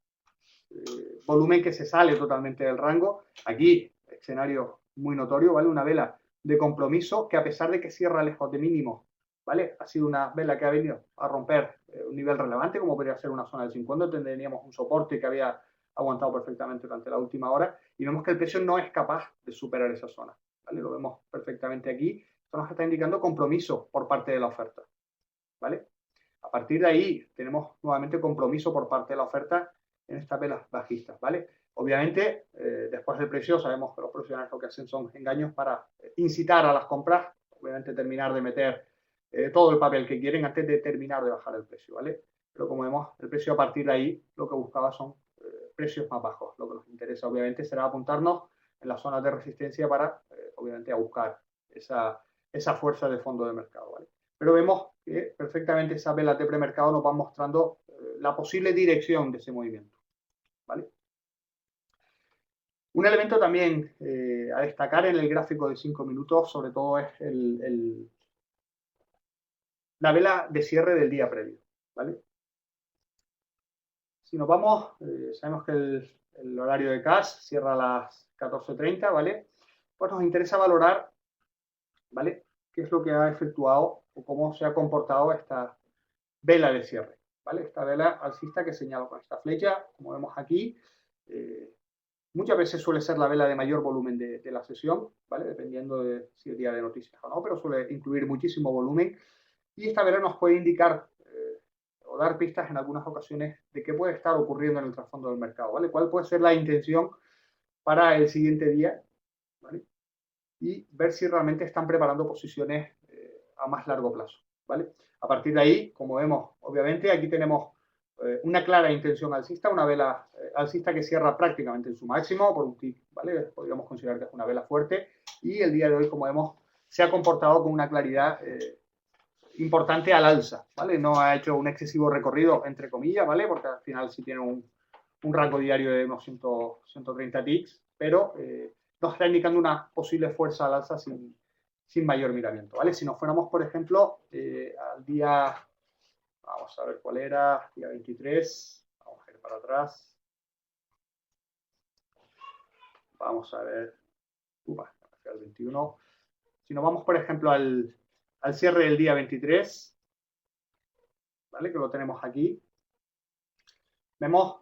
volumen que se sale totalmente del rango. Aquí, escenario muy notorio, ¿vale? Una vela de compromiso que a pesar de que cierra lejos de mínimos, ¿vale? Ha sido una vela que ha venido a romper un nivel relevante, como podría ser una zona del 50, tendríamos un soporte que había aguantado perfectamente durante la última hora y vemos que el precio no es capaz de superar esa zona, ¿vale? Lo vemos perfectamente aquí. Esto nos está indicando compromiso por parte de la oferta, ¿vale? A partir de ahí tenemos nuevamente compromiso por parte de la oferta en estas velas bajistas, ¿vale? Obviamente, después del precio, sabemos que los profesionales lo que hacen son engaños para incitar a las compras, obviamente terminar de meter todo el papel que quieren antes de terminar de bajar el precio, ¿vale? Pero como vemos, el precio a partir de ahí lo que buscaba son precios más bajos. Lo que nos interesa, obviamente, será apuntarnos en las zonas de resistencia para, obviamente, a buscar esa fuerza de fondo de mercado, ¿vale? Pero vemos que perfectamente esas velas de premercado nos van mostrando la posible dirección de ese movimiento, ¿vale? Un elemento también a destacar en el gráfico de 5 minutos, sobre todo, es la vela de cierre del día previo, ¿vale? Si nos vamos, sabemos que el horario de cash cierra a las 14:30, ¿vale? Pues nos interesa valorar, ¿vale? Qué es lo que ha efectuado o cómo se ha comportado esta vela de cierre, ¿vale? Esta vela alcista que señalo con esta flecha, como vemos aquí, muchas veces suele ser la vela de mayor volumen de la sesión, ¿vale? Dependiendo de si es día de noticias o no, pero suele incluir muchísimo volumen. Y esta vela nos puede indicar o dar pistas en algunas ocasiones de qué puede estar ocurriendo en el trasfondo del mercado, ¿vale? ¿Cuál puede ser la intención para el siguiente día, ¿vale? Y ver si realmente están preparando posiciones a más largo plazo, ¿vale? A partir de ahí, como vemos, obviamente, aquí tenemos una clara intención alcista, una vela alcista que cierra prácticamente en su máximo por un tick, ¿vale? Podríamos considerar que es una vela fuerte y el día de hoy, como vemos, se ha comportado con una claridad importante al alza, ¿vale? No ha hecho un excesivo recorrido, entre comillas, ¿vale? Porque al final sí tiene un rango diario de unos 130 ticks, pero nos está indicando una posible fuerza al alza sin sin mayor miramiento, ¿vale? Si nos fuéramos, por ejemplo, al día, vamos a ver cuál era, día 23, vamos a ir para atrás, vamos a ver, al 21, si nos vamos, por ejemplo, al cierre del día 23, ¿vale? Que lo tenemos aquí, vemos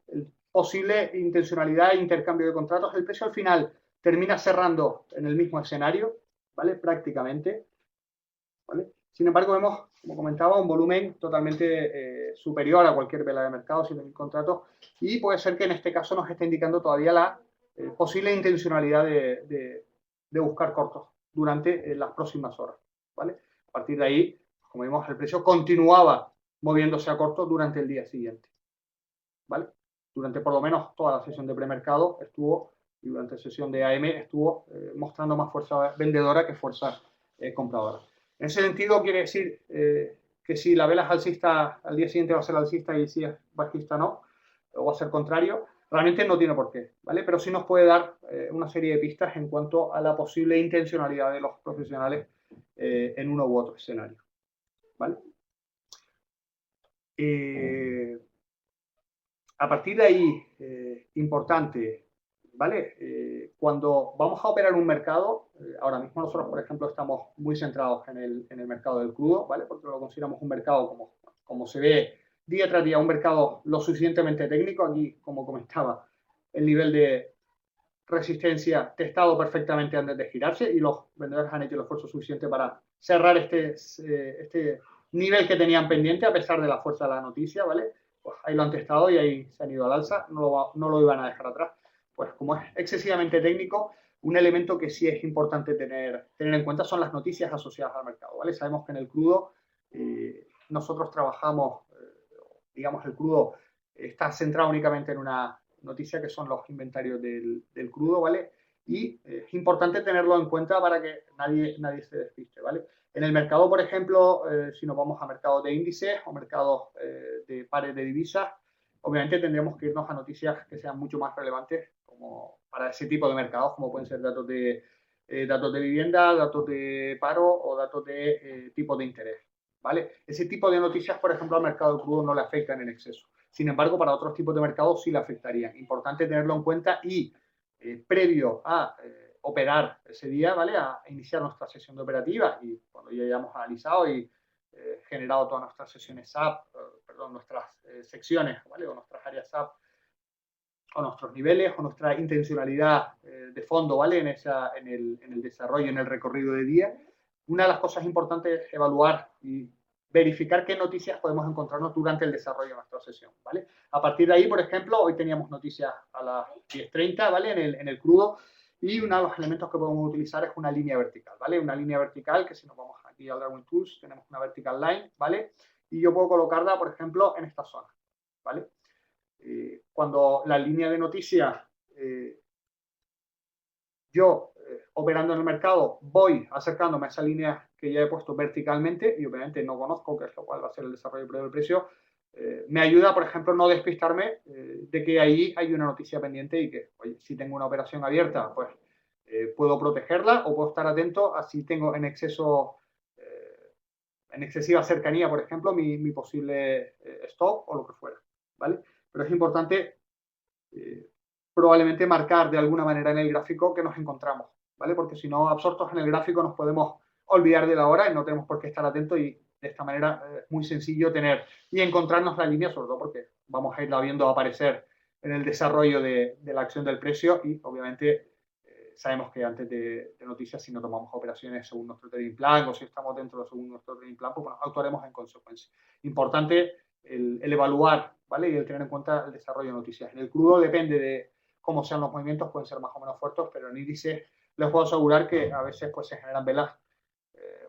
posible intencionalidad e intercambio de contratos. El precio al final termina cerrando en el mismo escenario, ¿vale? Prácticamente, ¿vale? Sin embargo, vemos, como comentaba, un volumen totalmente superior a cualquier vela de mercado, 7.000 contratos, y puede ser que en este caso nos esté indicando todavía la posible intencionalidad de buscar cortos durante las próximas horas, ¿vale? A partir de ahí, como vimos, el precio continuaba moviéndose a corto durante el día siguiente, ¿vale? Durante por lo menos toda la sesión de premercado estuvo, y durante la sesión de AM estuvo mostrando más fuerza vendedora que fuerza compradora. En ese sentido, quiere decir que si la vela es alcista, al día siguiente va a ser alcista y si es bajista no, o va a ser contrario, realmente no tiene por qué, ¿vale? Pero sí nos puede dar una serie de pistas en cuanto a la posible intencionalidad de los profesionales en uno u otro escenario, ¿vale? A partir de ahí, importante, ¿vale? Cuando vamos a operar un mercado, ahora mismo nosotros, por ejemplo, estamos muy centrados en el mercado del crudo, ¿vale? Porque lo consideramos un mercado, como se ve día tras día, un mercado lo suficientemente técnico. Aquí, como comentaba, el nivel de resistencia testado perfectamente antes de girarse y los vendedores han hecho el esfuerzo suficiente para cerrar este nivel que tenían pendiente a pesar de la fuerza de la noticia, ¿vale? Pues ahí lo han testado y ahí se han ido al alza, no lo iban a dejar atrás. Pues como es excesivamente técnico, un elemento que sí es importante tener en cuenta son las noticias asociadas al mercado, ¿vale? Sabemos que en el crudo nosotros trabajamos, digamos, el crudo está centrado únicamente en una noticia que son los inventarios del crudo, ¿vale? Y es importante tenerlo en cuenta para que nadie se despiste, ¿vale? En el mercado, por ejemplo, si nos vamos a mercados de índices o mercados de pares de divisas, obviamente tendremos que irnos a noticias que sean mucho más relevantes como para ese tipo de mercados, como pueden ser datos de vivienda, datos de paro o datos de tipo de interés, ¿vale? Ese tipo de noticias, por ejemplo, al mercado crudo no le afectan en exceso. Sin embargo, para otros tipos de mercados sí le afectarían. Importante tenerlo en cuenta y previo a operar ese día, ¿vale? A iniciar nuestra sesión de operativa y cuando ya hayamos analizado y generado todas nuestras sesiones SAP, perdón, nuestras secciones, ¿vale? O nuestras áreas SAP, o nuestros niveles, o nuestra intencionalidad de fondo, ¿vale? En el desarrollo, en el recorrido de día. Una de las cosas importantes es evaluar y verificar qué noticias podemos encontrarnos durante el desarrollo de nuestra sesión, ¿vale? A partir de ahí, por ejemplo, hoy teníamos noticias a las 10:30, ¿vale? En el crudo, y uno de los elementos que podemos utilizar es una línea vertical, ¿vale? Una línea vertical que si nos vamos aquí al Darwin Tools, tenemos una vertical line, ¿vale? Y yo puedo colocarla, por ejemplo, en esta zona, ¿vale? Cuando la línea de noticias, yo operando en el mercado, voy acercándome a esa línea que ya he puesto verticalmente y obviamente no conozco, que es lo cual va a ser el desarrollo del precio, me ayuda, por ejemplo, no despistarme de que ahí hay una noticia pendiente y que, oye, si tengo una operación abierta, pues puedo protegerla o puedo estar atento a si tengo en exceso, en excesiva cercanía, por ejemplo, mi posible stop o lo que fuera, ¿vale? Pero es importante probablemente marcar de alguna manera en el gráfico que nos encontramos, ¿vale? Porque si no, absortos en el gráfico nos podemos olvidar de la hora y no tenemos por qué estar atentos y de esta manera es muy sencillo tener y encontrarnos la línea, sobre todo porque vamos a irla viendo aparecer en el desarrollo de la acción del precio y obviamente sabemos que antes de noticias, si no tomamos operaciones según nuestro trading plan o si estamos dentro de según nuestro trading plan, pues bueno, actuaremos en consecuencia. Importante el evaluar, ¿vale? Y el tener en cuenta el desarrollo de noticias. En el crudo depende de cómo sean los movimientos, pueden ser más o menos fuertes, pero en índice les puedo asegurar que a veces pues, se generan velas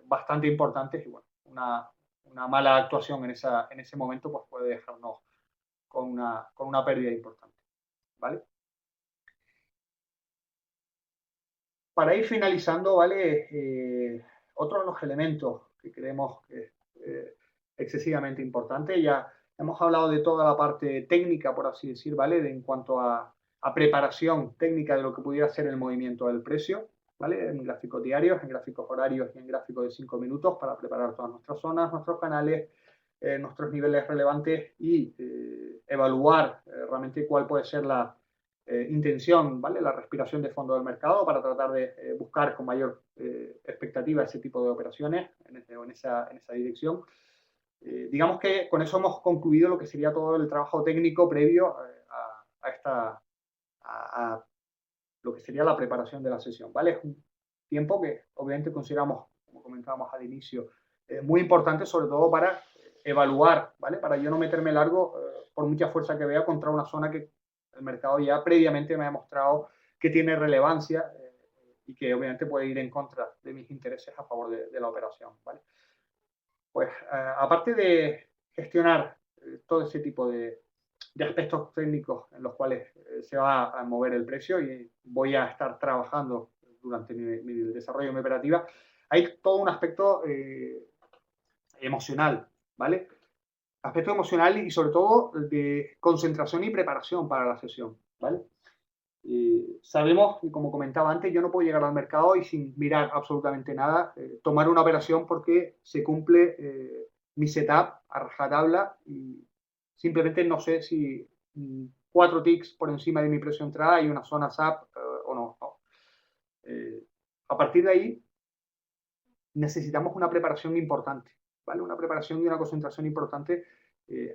bastante importantes y bueno, una mala actuación en ese momento pues, puede dejarnos con una pérdida importante, ¿vale? Para ir finalizando, ¿vale? Otro de los elementos que creemos que es excesivamente importante, ya hemos hablado de toda la parte técnica, por así decir, ¿vale? En cuanto a preparación técnica de lo que pudiera ser el movimiento del precio, ¿vale? En gráficos diarios, en gráficos horarios y en gráficos de 5 minutos para preparar todas nuestras zonas, nuestros canales, nuestros niveles relevantes y evaluar realmente cuál puede ser la intención, ¿vale? La respiración de fondo del mercado para tratar de buscar con mayor expectativa ese tipo de operaciones en esa dirección. Digamos que con eso hemos concluido lo que sería todo el trabajo técnico previo a lo que sería la preparación de la sesión, ¿vale? Es un tiempo que obviamente consideramos, como comentábamos al inicio, muy importante, sobre todo para evaluar, ¿vale? Para yo no meterme largo por mucha fuerza que vea contra una zona que el mercado ya previamente me ha demostrado que tiene relevancia y que obviamente puede ir en contra de mis intereses a favor de la operación, ¿vale? Pues aparte de gestionar todo ese tipo de aspectos técnicos en los cuales se va a mover el precio y voy a estar trabajando durante mi desarrollo de mi operativa, hay todo un aspecto emocional, ¿vale? Aspecto emocional y sobre todo de concentración y preparación para la sesión, ¿vale? Sabemos, y como comentaba antes, yo no puedo llegar al mercado y sin mirar absolutamente nada, tomar una operación porque se cumple mi setup a rajatabla y simplemente no sé si 4 ticks por encima de mi precio de entrada hay una zona SAP o no. Eh, a partir de ahí necesitamos una preparación importante, ¿vale? Una preparación y una concentración importante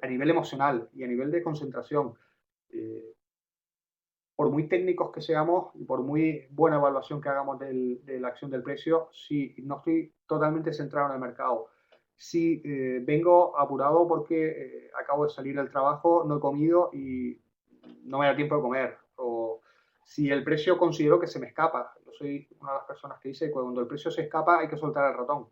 a nivel emocional y a nivel de concentración. Eh, por muy técnicos que seamos y por muy buena evaluación que hagamos de la acción del precio, si no estoy totalmente centrado en el mercado, si vengo apurado porque acabo de salir del trabajo, no he comido y no me da tiempo de comer, o si el precio considero que se me escapa, yo soy una de las personas que dice que cuando el precio se escapa hay que soltar el ratón.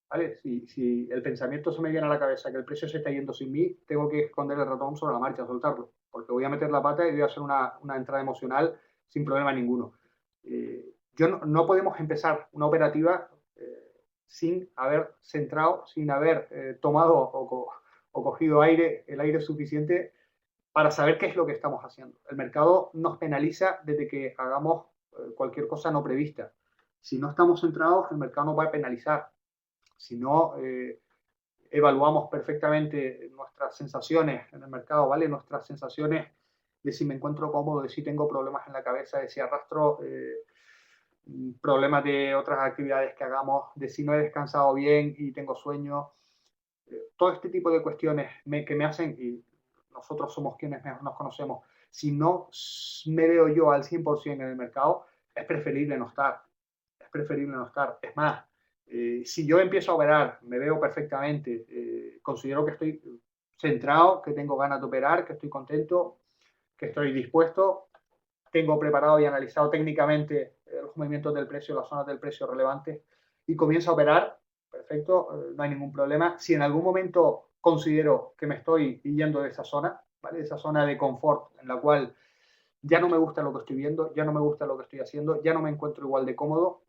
¿Vale? Si el pensamiento se me viene a la cabeza que el precio se está yendo sin mí, tengo que esconder el ratón sobre la marcha, soltarlo, porque voy a meter la pata y voy a hacer una entrada emocional sin problema ninguno. No podemos empezar una operativa sin haber centrado, sin haber tomado o cogido aire, el aire suficiente para saber qué es lo que estamos haciendo. El mercado nos penaliza desde que hagamos cualquier cosa no prevista. Si no estamos centrados, el mercado nos va a penalizar. Si no evaluamos perfectamente nuestras sensaciones en el mercado, ¿vale? Nuestras sensaciones de si me encuentro cómodo, de si tengo problemas en la cabeza, de si arrastro problemas de otras actividades que hagamos, de si no he descansado bien y tengo sueño. Todo este tipo de cuestiones que me hacen, y nosotros somos quienes nos conocemos, si no me veo yo al 100% en el mercado, es preferible no estar. Es preferible no estar. Es más, si yo empiezo a operar, me veo perfectamente, considero que estoy centrado, que tengo ganas de operar, que estoy contento, que estoy dispuesto, tengo preparado y analizado técnicamente los movimientos del precio, las zonas del precio relevantes y comienzo a operar, perfecto, no hay ningún problema. Si en algún momento considero que me estoy yendo de esa zona, ¿vale? Esa zona de confort en la cual ya no me gusta lo que estoy viendo, ya no me gusta lo que estoy haciendo, ya no me encuentro igual de cómodo,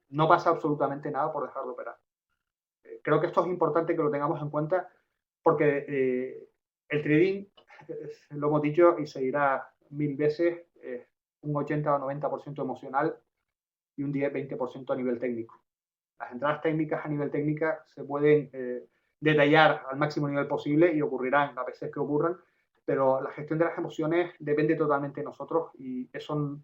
no pasa absolutamente nada por dejar de operar. Creo que esto es importante que lo tengamos en cuenta porque el trading, lo hemos dicho y se dirá 1000 veces, un 80 o 90% emocional y un 10-20% a nivel técnico. Las entradas técnicas a nivel técnica se pueden detallar al máximo nivel posible y ocurrirán las veces que ocurran, pero la gestión de las emociones depende totalmente de nosotros y eso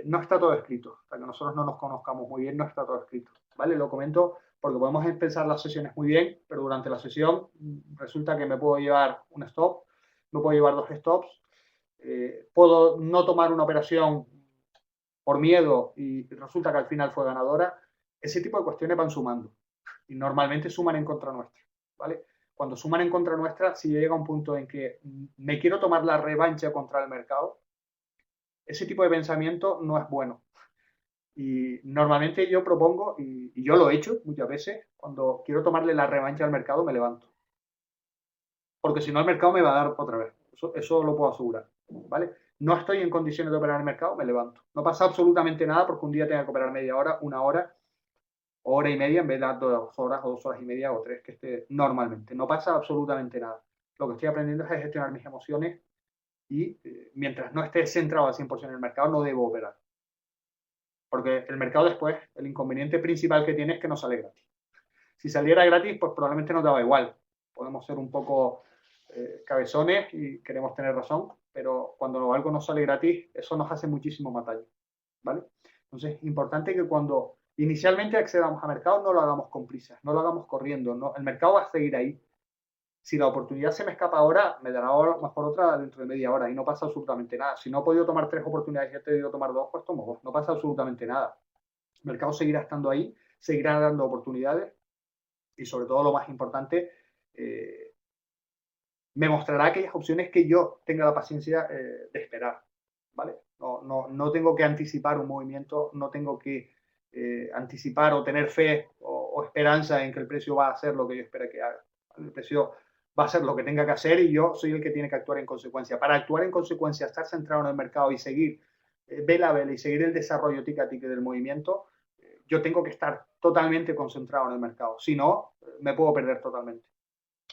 no está todo escrito. Hasta que nosotros no nos conozcamos muy bien, no está todo escrito. ¿Vale? Lo comento porque podemos empezar las sesiones muy bien, pero durante la sesión resulta que me puedo llevar un stop, me puedo llevar 2 stops, puedo no tomar una operación por miedo y resulta que al final fue ganadora. Ese tipo de cuestiones van sumando y normalmente suman en contra nuestra. ¿Vale? Cuando suman en contra nuestra, si llega un punto en que me quiero tomar la revancha contra el mercado, ese tipo de pensamiento no es bueno. Y normalmente yo propongo, y yo lo he hecho muchas veces, cuando quiero tomarle la revancha al mercado me levanto. Porque si no el mercado me va a dar otra vez. Eso lo puedo asegurar. ¿Vale? No estoy en condiciones de operar el mercado, me levanto. No pasa absolutamente nada porque un día tenga que operar media hora, una hora, hora y media, en vez de 2 horas o 2 horas y media o 3 que esté normalmente. No pasa absolutamente nada. Lo que estoy aprendiendo es a gestionar mis emociones y mientras no esté centrado al 100% en el mercado no debo operar. Porque el mercado después, el inconveniente principal que tiene es que no sale gratis. Si saliera gratis, pues probablemente nos daba igual. Podemos ser un poco cabezones y queremos tener razón, pero cuando algo nos sale gratis, eso nos hace muchísimo más daño, ¿vale? Entonces, importante que cuando inicialmente accedamos a mercado no lo hagamos con prisas, no lo hagamos corriendo, no, el mercado va a seguir ahí. Si la oportunidad se me escapa ahora, me dará a lo mejor otra dentro de media hora y no pasa absolutamente nada. Si no he podido tomar 3 oportunidades y he podido tomar 2, pues tomo 2. No pasa absolutamente nada. El mercado seguirá estando ahí, seguirá dando oportunidades y sobre todo lo más importante, me mostrará aquellas opciones que yo tenga la paciencia de esperar, ¿vale? No tengo que anticipar un movimiento, no tengo que anticipar o tener fe o esperanza en que el precio va a hacer lo que yo espero que haga. El precio va a hacer lo que tenga que hacer y yo soy el que tiene que actuar en consecuencia. Para actuar en consecuencia, estar centrado en el mercado y seguir vela a vela y seguir el desarrollo tic a tic del movimiento, yo tengo que estar totalmente concentrado en el mercado. Si no, me puedo perder totalmente.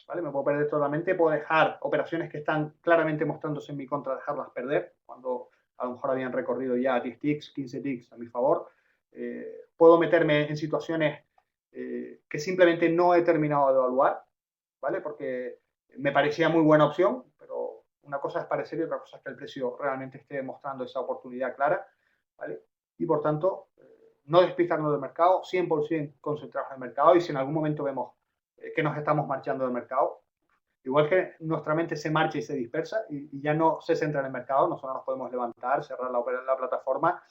¿Vale? Me puedo perder totalmente, puedo dejar operaciones que están claramente mostrándose en mi contra, dejarlas perder, cuando a lo mejor habían recorrido ya 10 ticks, 15 ticks a mi favor. Puedo meterme en situaciones que simplemente no he terminado de evaluar, ¿vale? Porque me parecía muy buena opción, pero una cosa es parecer y otra cosa es que el precio realmente esté mostrando esa oportunidad clara, ¿vale? Y por tanto, no despistarnos del mercado, 100% concentrados en el mercado y si en algún momento vemos que nos estamos marchando del mercado. Igual que nuestra mente se marcha y se dispersa y ya no se centra en el mercado, nosotros nos podemos levantar, cerrar la plataforma,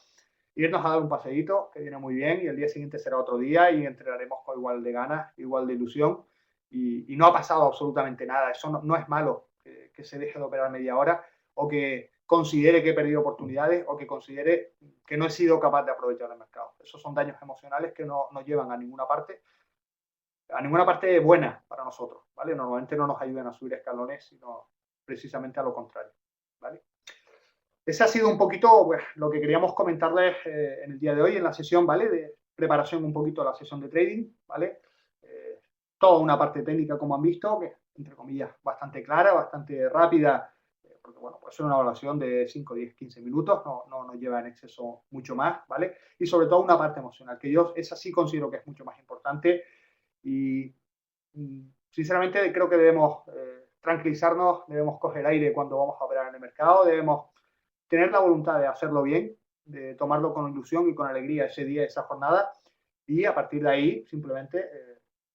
irnos a dar un paseíto, que viene muy bien, y el día siguiente será otro día y entrenaremos con igual de ganas, igual de ilusión, y no ha pasado absolutamente nada. Eso no es malo, que se deje de operar media hora o que considere que he perdido oportunidades o que considere que no he sido capaz de aprovechar el mercado. Esos son daños emocionales que no nos llevan a ninguna parte buena para nosotros, ¿vale? Normalmente no nos ayudan a subir escalones, sino precisamente a lo contrario, ¿vale? Ese ha sido un poquito pues, lo que queríamos comentarles en el día de hoy, en la sesión, ¿vale? De preparación un poquito de la sesión de trading, ¿vale? Toda una parte técnica, como han visto, que entre comillas, bastante clara, bastante rápida, porque bueno, puede ser una evaluación de 5, 10, 15 minutos, no nos lleva en exceso mucho más, ¿vale? Y sobre todo una parte emocional, que yo esa sí considero que es mucho más importante y sinceramente creo que debemos tranquilizarnos, debemos coger aire cuando vamos a operar en el mercado, debemos tener la voluntad de hacerlo bien, de tomarlo con ilusión y con alegría ese día, esa jornada, y a partir de ahí simplemente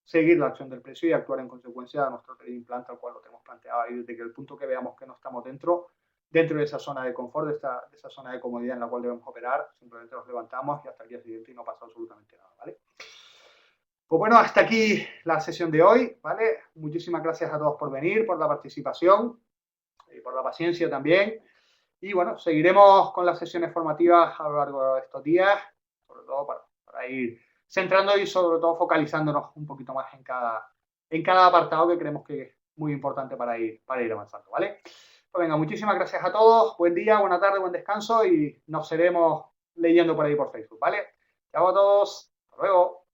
seguir la acción del precio y actuar en consecuencia de nuestro trading plan tal cual lo tenemos planteado. Y desde que el punto que veamos que no estamos dentro de esa zona de confort, de esa zona de comodidad en la cual debemos operar, simplemente nos levantamos y hasta el día siguiente y no pasa absolutamente nada, ¿vale? Pues bueno, hasta aquí la sesión de hoy, ¿vale? Muchísimas gracias a todos por venir, por la participación y por la paciencia también. Y bueno, seguiremos con las sesiones formativas a lo largo de estos días, sobre todo para ir centrando y sobre todo focalizándonos un poquito más en cada apartado que creemos que es muy importante para ir avanzando, ¿vale? Pues venga, muchísimas gracias a todos, buen día, buena tarde, buen descanso y nos seremos leyendo por ahí por Facebook, ¿vale? Chao a todos, hasta luego.